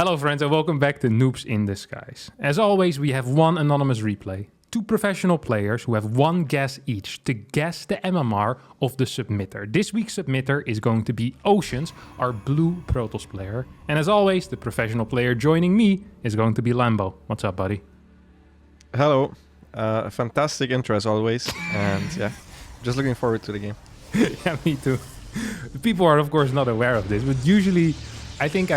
Hello friends and welcome back to Noobs in Disguise. As always, we have one anonymous replay. Two professional players who have one guess each to guess the MMR of the submitter. This week's submitter is going to be Oceans, our blue Protoss player. And as always, the professional player joining me is going to be Lambo. What's up, buddy? Hello. Fantastic intro as always. And yeah, just looking forward to the game. Yeah, me too. People are of course not aware of this, but usually I think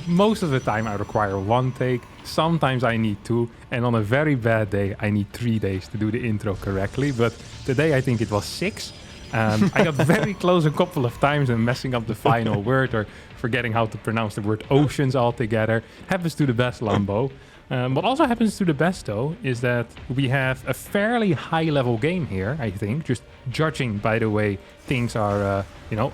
most of the time I require one take. Sometimes I need two, and on a very bad day, I need 3 days to do the intro correctly. But today I think it was 6. I got very close a couple of times and messing up the final word or forgetting how to pronounce the word oceans altogether. Happens to the best, Lambo. What also happens to the best, though, is that we have a fairly high-level game here, I think, just judging by the way things are,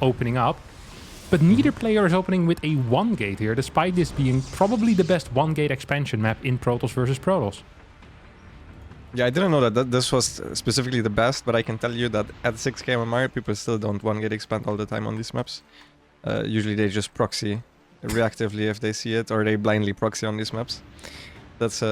opening up. But neither player is opening with a 1-gate here, despite this being probably the best 1-gate expansion map in Protoss versus Protoss. Yeah, I didn't know that this was specifically the best, but I can tell you that at 6k MMR, people still don't 1-gate expand all the time on these maps. Usually they just proxy reactively if they see it, or they blindly proxy on these maps. It's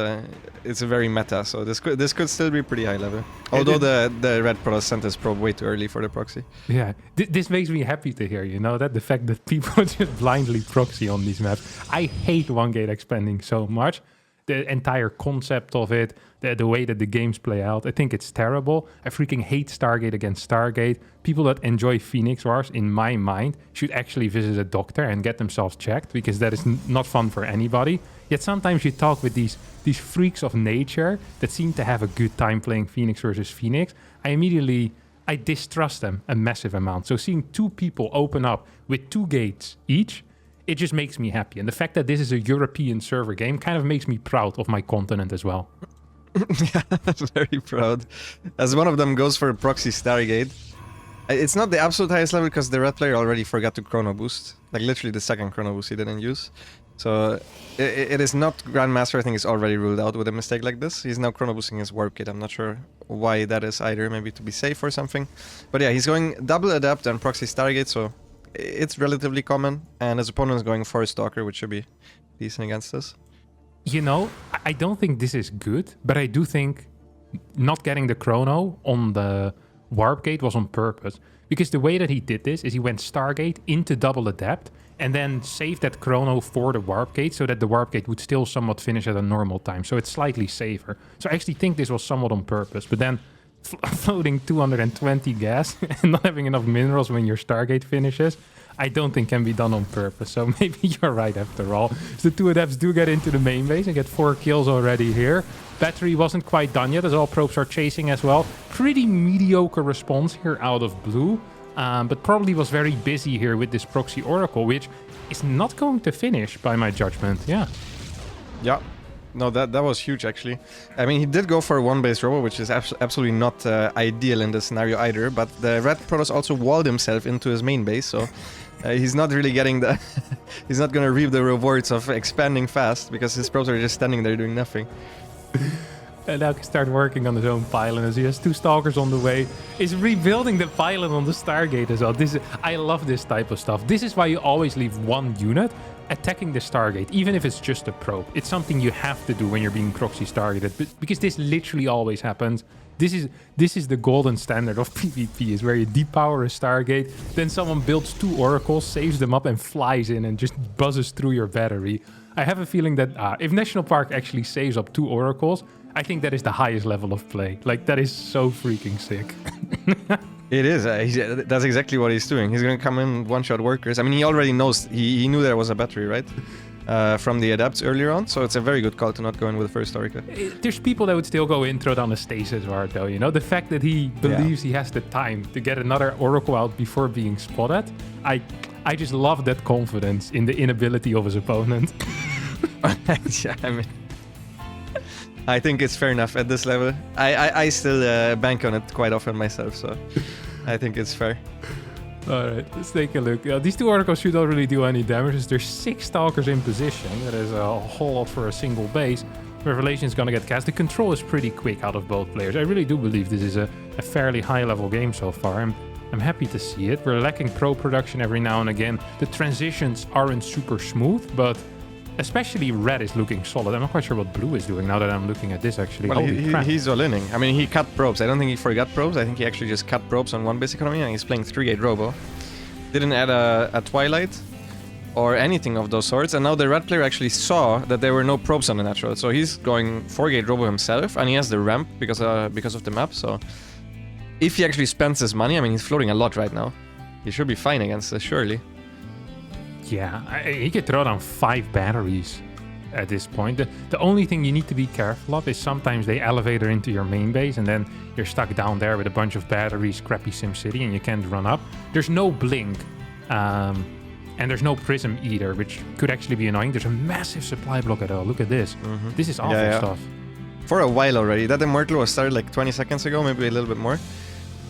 a very meta, so this could still be pretty high level. Although the red Protoss sent this probe way too early for the proxy. Yeah, this makes me happy to hear, that the fact that people just blindly proxy on these maps. I hate 1-gate expanding so much. The entire concept of it, the way that the games play out, I think it's terrible. I freaking hate Stargate against Stargate. People that enjoy Phoenix Wars, in my mind, should actually visit a doctor and get themselves checked, because that is not fun for anybody. Yet sometimes you talk with these freaks of nature that seem to have a good time playing Phoenix versus Phoenix. I distrust them a massive amount. So seeing two people open up with 2 gates each, it just makes me happy. And the fact that this is a European server game kind of makes me proud of my continent as well. Yeah, very proud. As one of them goes for a proxy Stargate. It's not the absolute highest level because the red player already forgot to chrono boost. Like literally the second chrono boost he didn't use. So it is not Grandmaster, I think, is already ruled out with a mistake like this. He's now chrono boosting his warp kit. I'm not sure why that is either, maybe to be safe or something. But yeah, he's going double adept and proxy Stargate, so it's relatively common, and his opponent is going for a Stalker, which should be decent against this. I don't think this is good, but I do think not getting the chrono on the warp gate was on purpose. Because the way that he did this is he went Stargate into double adept and then saved that chrono for the warp gate so that the warp gate would still somewhat finish at a normal time. So it's slightly safer. So I actually think this was somewhat on purpose, but then floating 220 gas and not having enough minerals when your Stargate finishes, I don't think can be done on purpose. So maybe you're right after all. So the 2 adepts do get into the main base and get 4 kills already here. Battery wasn't quite done yet, as all probes are chasing as well. Pretty mediocre response here out of blue, but probably was very busy here with this proxy oracle, which is not going to finish by my judgment. Yeah. No, that was huge, actually. I mean, he did go for a 1-base robo, which is absolutely not ideal in this scenario either, but the red Protoss also walled himself into his main base, so he's not really getting the... he's not gonna reap the rewards of expanding fast, because his probes are just standing there doing nothing. And now he can start working on his own pylon as he has 2 Stalkers on the way. Is rebuilding the pylon on the Stargate as well. I love this type of stuff. This is why you always leave 1 unit attacking the Stargate, even if it's just a probe. It's something you have to do when you're being proxy targeted, because this literally always happens. This is the golden standard of PvP, is where you depower a Stargate, then someone builds 2 oracles, saves them up and flies in and just buzzes through your battery. I have a feeling that if National Park actually saves up 2 oracles, I think that is the highest level of play. Like, that is so freaking sick. It is. That's exactly what he's doing. He's going to come in, one-shot workers. I mean, he already knows. He knew there was a battery, right? From the adepts earlier on. So it's a very good call to not go in with the first Orica. There's people that would still go intro down a stasis ward, though. The fact that he believes he has the time to get another oracle out before being spotted. I just love that confidence in the inability of his opponent. Yeah, I mean, I think it's fair enough at this level. I still bank on it quite often myself, so I think it's fair. Alright, let's take a look. These 2 oracles should not really do any damage. There's 6 Stalkers in position. That is a whole lot for a single base. Revelation is going to get cast. The control is pretty quick out of both players. I really do believe this is a fairly high-level game so far. I'm happy to see it. We're lacking pro production every now and again. The transitions aren't super smooth, but Especially red is looking solid. I'm not quite sure what blue is doing now that I'm looking at this, actually. Well, Holy crap. he's all-inning. I mean, he cut probes. I don't think he forgot probes. I think he actually just cut probes on one base economy, and he's playing 3-gate Robo. Didn't add a Twilight or anything of those sorts, and now the red player actually saw that there were no probes on the natural, so he's going 4-gate Robo himself, and he has the ramp because of the map, so if he actually spends his money, I mean, he's floating a lot right now. He should be fine against this, surely. Yeah, he could throw down 5 batteries at this point. The only thing you need to be careful of is sometimes they elevator into your main base and then you're stuck down there with a bunch of batteries, crappy SimCity, and you can't run up. There's no blink, and there's no prism either, which could actually be annoying. There's a massive supply block at all. Look at this. This is awful stuff. For a while already. That Immortal was started like 20 seconds ago, maybe a little bit more.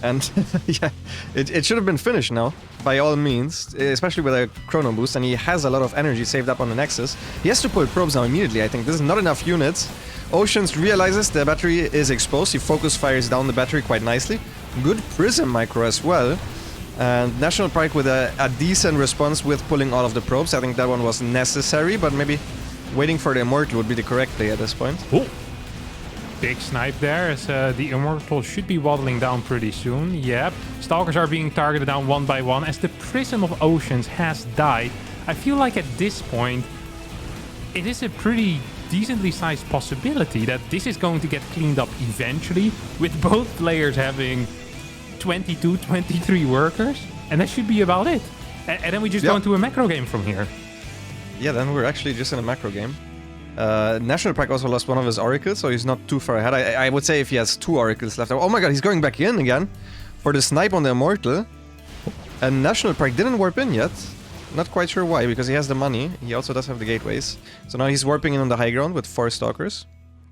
And yeah, it should have been finished now, by all means, especially with a Chrono Boost, and he has a lot of energy saved up on the Nexus. He has to pull probes now immediately, I think. This is not enough units. Oceans realizes the battery is exposed. He focus fires down the battery quite nicely. Good Prism micro as well. And National Park with a decent response with pulling all of the probes. I think that one was necessary, but maybe waiting for the Immortal would be the correct play at this point. Ooh. Big snipe there, as the Immortal should be waddling down pretty soon. Yep, Stalkers are being targeted down one by one as the Prism of Oceans has died. I feel like at this point, it is a pretty decently sized possibility that this is going to get cleaned up eventually, with both players having 22, 23 workers, and that should be about it. And then we just go into a macro game from here. Yeah, then we're actually just in a macro game. National Park also lost one of his oracles, so he's not too far ahead. I would say if he has 2 oracles left. Oh my god, he's going back in again for the snipe on the Immortal. And National Park didn't warp in yet. Not quite sure why, because he has the money. He also does have the gateways. So now he's warping in on the high ground with 4 Stalkers.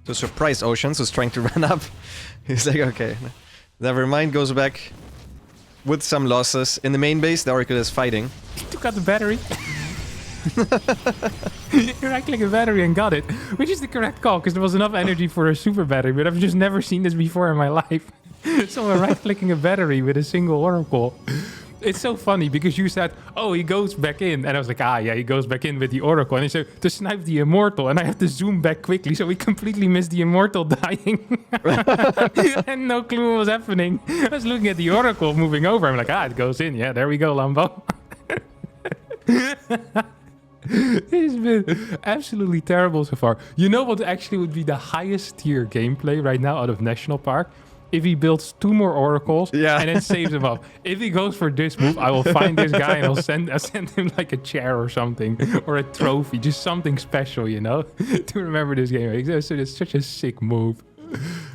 To surprise Oceans, who's trying to run up. He's like, okay, never mind, goes back with some losses. In the main base, the Oracle is fighting. He took out the battery. He right-clicked a battery and got it, which is the correct call, because there was enough energy for a super battery, but I've just never seen this before in my life. Someone right-clicking a battery with a single Oracle. It's so funny, because you said, oh, he goes back in, and I was like, ah, yeah, he goes back in with the Oracle, and he said, to snipe the Immortal, and I have to zoom back quickly, so we completely missed the Immortal dying. And no clue what was happening. I was looking at the Oracle moving over, I'm like, ah, it goes in, yeah, there we go, Lambo. It's been absolutely terrible so far. You know what actually would be the highest tier gameplay right now out of National Park? If he builds 2 more Oracles and then saves them up. If he goes for this move, I will find this guy and I'll send him like a chair or something. Or a trophy, just something special, you know? To remember this game. It's such a sick move.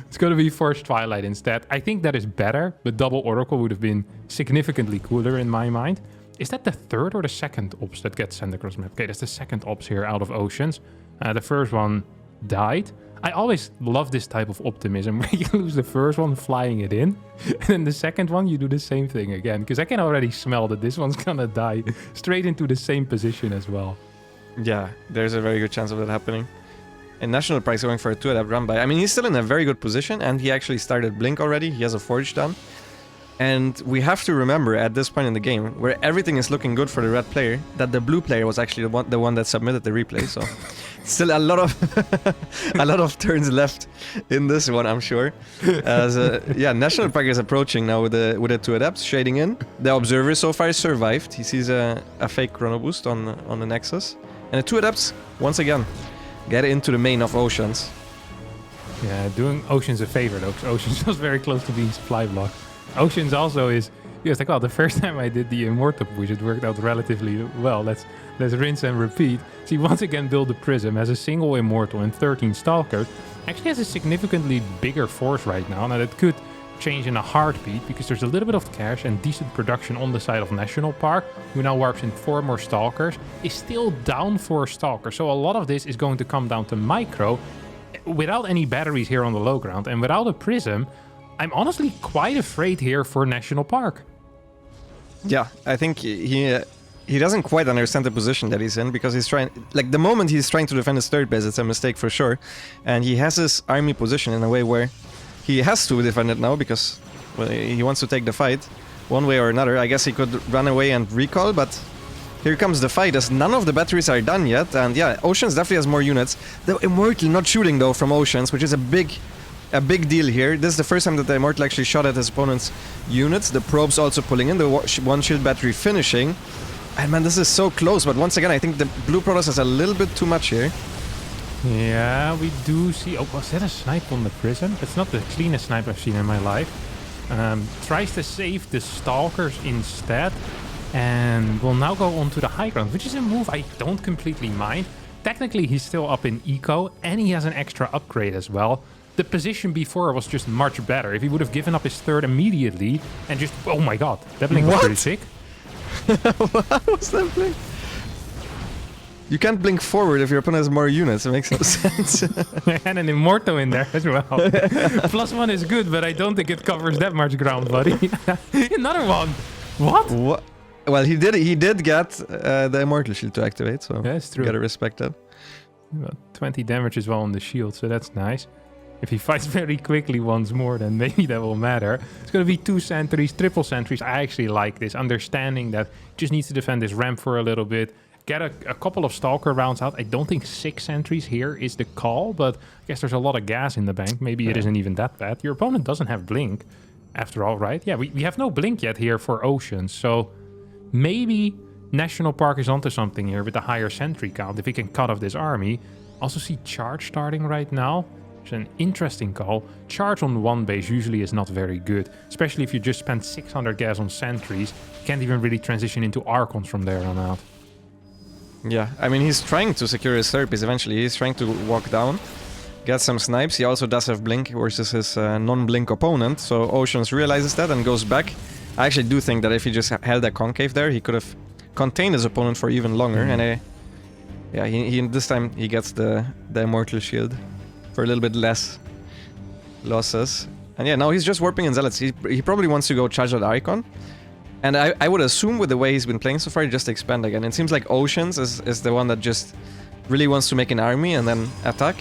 It's going to be Forced Twilight instead. I think that is better, but double Oracle would have been significantly cooler in my mind. Is that the 3rd or the 2nd ops that gets sent across map? Okay, that's the 2nd ops here out of Oceans. The first one died. I always love this type of optimism where you lose the first one flying it in. And then the second one, you do the same thing again. Because I can already smell that this one's gonna die straight into the same position as well. Yeah, there's a very good chance of that happening. And National Park is going for a 2-adapt run by. I mean, he's still in a very good position, and he actually started Blink already. He has a Forge done. And we have to remember at this point in the game, where everything is looking good for the red player, that the blue player was actually the one that submitted the replay. So still a lot of turns left in this one, I'm sure. As yeah, National Park is approaching now with the 2 adapts shading in. The Observer so far survived. He sees a fake Chrono Boost on the Nexus, and the 2 adapts once again get into the main of Oceans. Yeah, doing Oceans a favor though, because Oceans was very close to being supply blocked. Oceans also is, he was like, well, the first time I did the Immortal push, it worked out relatively well. Let's rinse and repeat. So he once again built the Prism, has a single Immortal and 13 Stalkers. Actually has a significantly bigger force right now. Now that could change in a heartbeat, because there's a little bit of cash and decent production on the side of National Park, who now warps in 4 more Stalkers, is still down 4 Stalkers. So a lot of this is going to come down to micro, without any batteries here on the low ground, and without a Prism. I'm honestly quite afraid here for National Park. Yeah, I think he doesn't quite understand the position that he's in, because he's trying, like the moment he's trying to defend his 3rd base, it's a mistake for sure. And he has his army position in a way where he has to defend it now, because well, he wants to take the fight one way or another. I guess he could run away and recall, but Here comes the fight as none of the batteries are done yet. And yeah, Oceans definitely has more units. The Immortal not shooting though from Oceans, which is a big deal here. This is the first time that the Immortal actually shot at his opponent's units. The probes also pulling in, the one shield battery finishing. And man, this is so close, but once again, I think the blue Protoss has a little bit too much here. Yeah, we do see... Oh, was that a snipe on the prison? It's not the cleanest snipe I've seen in my life. Tries to save the Stalkers instead. And will now go on to the high ground, which is a move I don't completely mind. Technically, he's still up in eco, and he has an extra upgrade as well. The position before was just much better. If he would have given up his third immediately and just... Oh my god, that blink was pretty sick. What was that blink? You can't blink forward if your opponent has more units. It makes no sense. And an Immortal in there as well. +1 is good, but I don't think it covers that much ground, buddy. Another one. What? Well, he did get the Immortal Shield to activate, so yeah, that's true. Gotta respect that. About 20 damage as well on the shield, so that's nice. If he fights very quickly once more, then maybe that will matter. It's going to be 2 sentries, triple sentries. I actually like this, understanding that just needs to defend this ramp for a little bit. Get a couple of Stalker rounds out. I don't think 6 sentries here is the call, but I guess there's a lot of gas in the bank. Maybe it isn't even that bad. Your opponent doesn't have Blink, after all, right? Yeah, we have no Blink yet here for Oceans, so maybe National Park is onto something here with the higher sentry count, if he can cut off this army. Also see Charge starting right now. It's an interesting call. Charge on one base usually is not very good, especially if you just spend 600 gas on sentries. You can't even really transition into Archons from there on out. Yeah, I mean, he's trying to secure his third base eventually. He's trying to walk down, get some snipes. He also does have Blink versus his non-Blink opponent, so Oceans realizes that and goes back. I actually do think that if he just held that concave there, he could have contained his opponent for even longer. And yeah, he this time he gets the Immortal Shield for a little bit less losses. And yeah, now he's just warping in Zealots. He probably wants to go charge that Archon. And I would assume with the way he's been playing so far, just expand again. It seems like Oceans is the one that just really wants to make an army and then attack.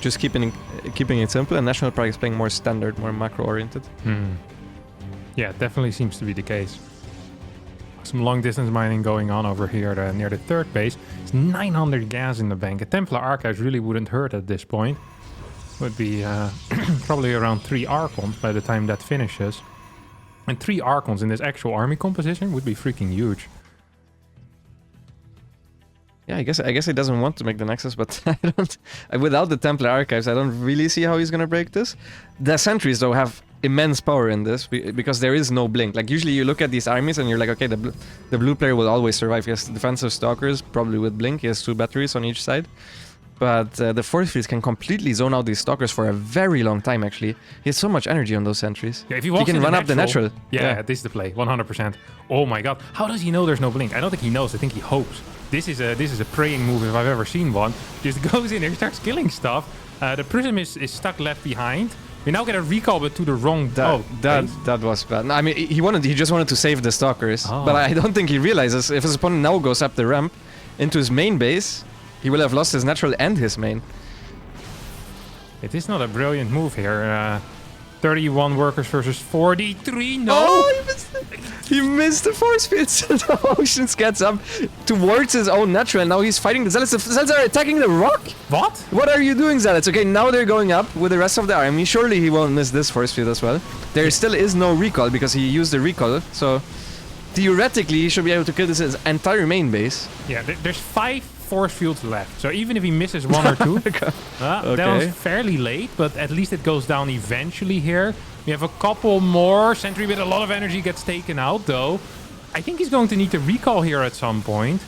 Just keeping it simple. And National Park is playing more standard, more macro-oriented. Yeah, it definitely seems to be the case. Some long-distance mining going on over here near the third base. It's 900 gas in the bank. A Templar Archives really wouldn't hurt at this point. Would be probably around 3 Archons by the time that finishes. And 3 Archons in this actual army composition would be freaking huge. Yeah, I guess he doesn't want to make the Nexus, but without the Templar Archives, I don't really see how he's gonna break this. The sentries, though, have immense power in this, because there is no Blink. Like, usually you look at these armies and you're like, okay, the blue player will always survive. He has defensive Stalkers, probably with Blink. He has 2 batteries on each side. But the force fields can completely zone out these Stalkers for a very long time, actually. He has so much energy on those sentries. Yeah, if he can run up the natural. Yeah, this is the play, 100%. Oh my god. How does he know there's no Blink? I don't think he knows. I think he hopes. This is a praying move if I've ever seen one. Just goes in there, starts killing stuff. The Prism is stuck left behind. We now get a recall, but to the wrong... That was bad. No, I mean, he just wanted to save the Stalkers. But I don't think he realizes if his opponent now goes up the ramp into his main base, he will have lost his natural and his main. It is not a brilliant move here. 31 workers versus 43. No! Oh, he missed the force fields. The Oceans gets up towards his own natural, and now he's fighting the Zealots. The Zealots are attacking the rock? What? What are you doing, Zealots? Okay, now they're going up with the rest of the army. Surely he won't miss this force field as well. There still is no recall because he used the recall, so theoretically he should be able to kill this entire main base. Yeah, there's 5 force fields left, so even if he misses 1 or 2, that was fairly late, but at least it goes down eventually here. We have a couple more. Sentry with a lot of energy gets taken out, though. I think he's going to need to recall here at some point.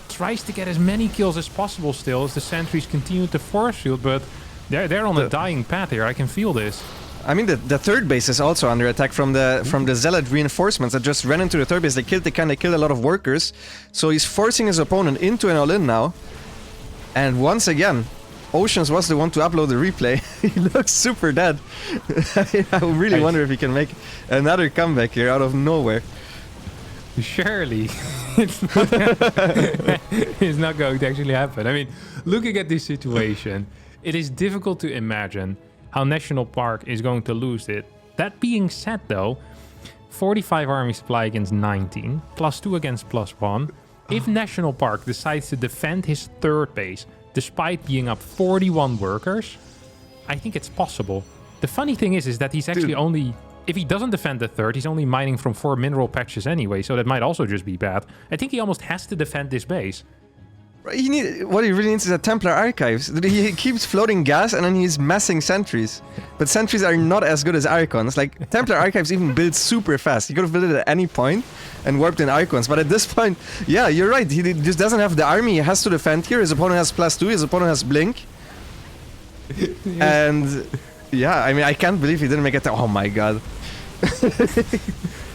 Tries to get as many kills as possible still as the sentries continue to force field, but they're on a dying path here. I can feel this. I mean, the third base is also under attack from the Zealot reinforcements that just ran into the third base. They killed a lot of workers, so he's forcing his opponent into an all-in now. And once again, Oceans was the one to upload the replay. He looks super dead. I really wonder if he can make another comeback here out of nowhere. Surely. It's not going to actually happen. I mean, looking at this situation, it is difficult to imagine how National Park is going to lose it. That being said, though, 45 army supply against 19, +2 against +1. If National Park decides to defend his third base, despite being up 41 workers, I think it's possible. The funny thing is that he's actually only... If he doesn't defend the third, he's only mining from 4 mineral patches anyway, so that might also just be bad. I think he almost has to defend this base. What he really needs is a Templar Archives. He keeps floating gas and then he's massing sentries. But sentries are not as good as Archons. Like, Templar Archives even builds super fast. He could have built it at any point and warped in Archons. But at this point, yeah, you're right. He just doesn't have the army. He has to defend here. His opponent has +2. His opponent has Blink. And yeah, I mean, I can't believe he didn't make it. Oh my god.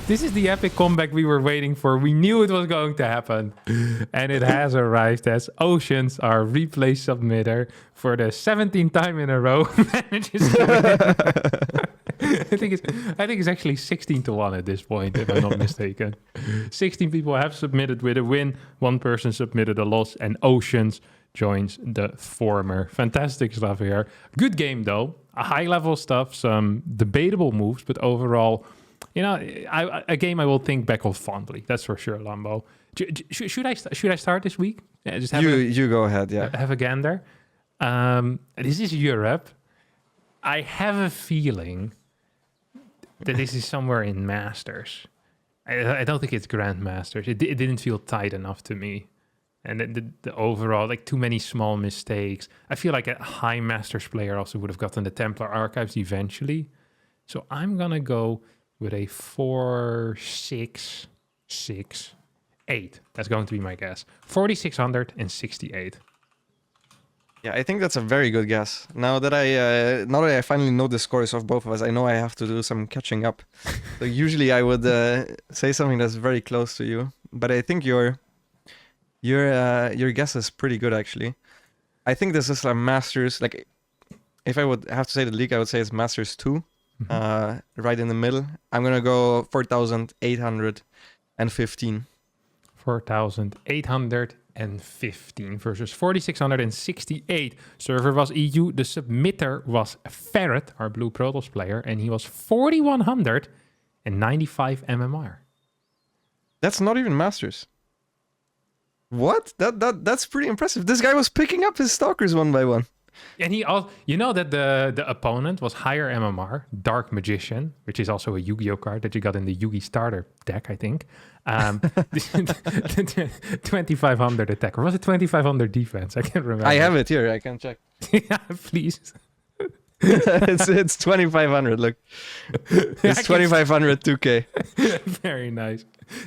This is the epic comeback we were waiting for. We knew it was going to happen. And it has arrived as Oceans, our replay submitter, for the 17th time in a row, manages to win. I think it's actually 16-1 at this point, if I'm not mistaken. 16 people have submitted with a win. 1 person submitted a loss, and Oceans joins the former. Fantastic stuff here. Good game, though. High-level stuff, some debatable moves, but overall... You know, a game I will think back of fondly. That's for sure, Lambo. Should I start this week? Yeah, just you go ahead. Yeah, have a gander. This is Europe. I have a feeling that this is somewhere in Masters. I don't think it's Grandmasters. It didn't feel tight enough to me, and the overall, like, too many small mistakes. I feel like a high Masters player also would have gotten the Templar Archives eventually. So I'm gonna go with a 4-6-6-8. That's going to be my guess. 4,668. Yeah, I think that's a very good guess. Now that I finally know the scores of both of us, I know I have to do some catching up. So usually I would say something that's very close to you, but I think your guess is pretty good actually. I think this is a Masters. Like, if I would have to say the league, I would say it's Masters 2. Right in the middle. I'm gonna go 4,815. 4,815 versus 4,668. Server was EU. The submitter was Ferret, our Blue Protoss player, and he was 4,195 MMR. That's not even Masters. What? That's pretty impressive. This guy was picking up his stalkers one by one. And he also, you know that the opponent was higher MMR, Dark Magician, which is also a Yu-Gi-Oh card that you got in the Yu-Gi starter deck, I think. 2,500 attack, or was it 2,500 defense? I can't remember. I have it here. I can check. Yeah, please. it's 2,500. Look, it's 2,500 2K. Very nice.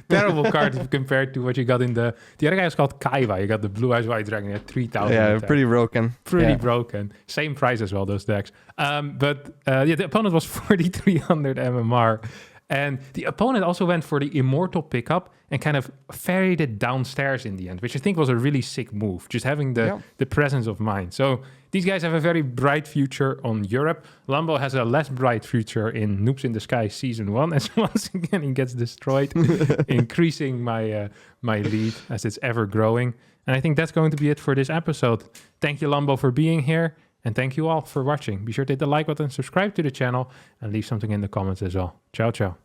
Terrible card compared to what you got in the other guy was called Kaiwa. You got the Blue Eyes White Dragon at 3,000. Yeah, pretty broken. Pretty broken. Same price as well, those decks. But the opponent was 4,300 MMR. And the opponent also went for the Immortal pickup and kind of ferried it downstairs in the end, which I think was a really sick move, just having the presence of mind. So these guys have a very bright future on Europe. Lambo has a less bright future in Noobs in the Sky Season 1, as once again he gets destroyed, increasing my lead as it's ever growing. And I think that's going to be it for this episode. Thank you, Lambo, for being here. And thank you all for watching. Be sure to hit the like button, subscribe to the channel, and leave something in the comments as well. Ciao, ciao.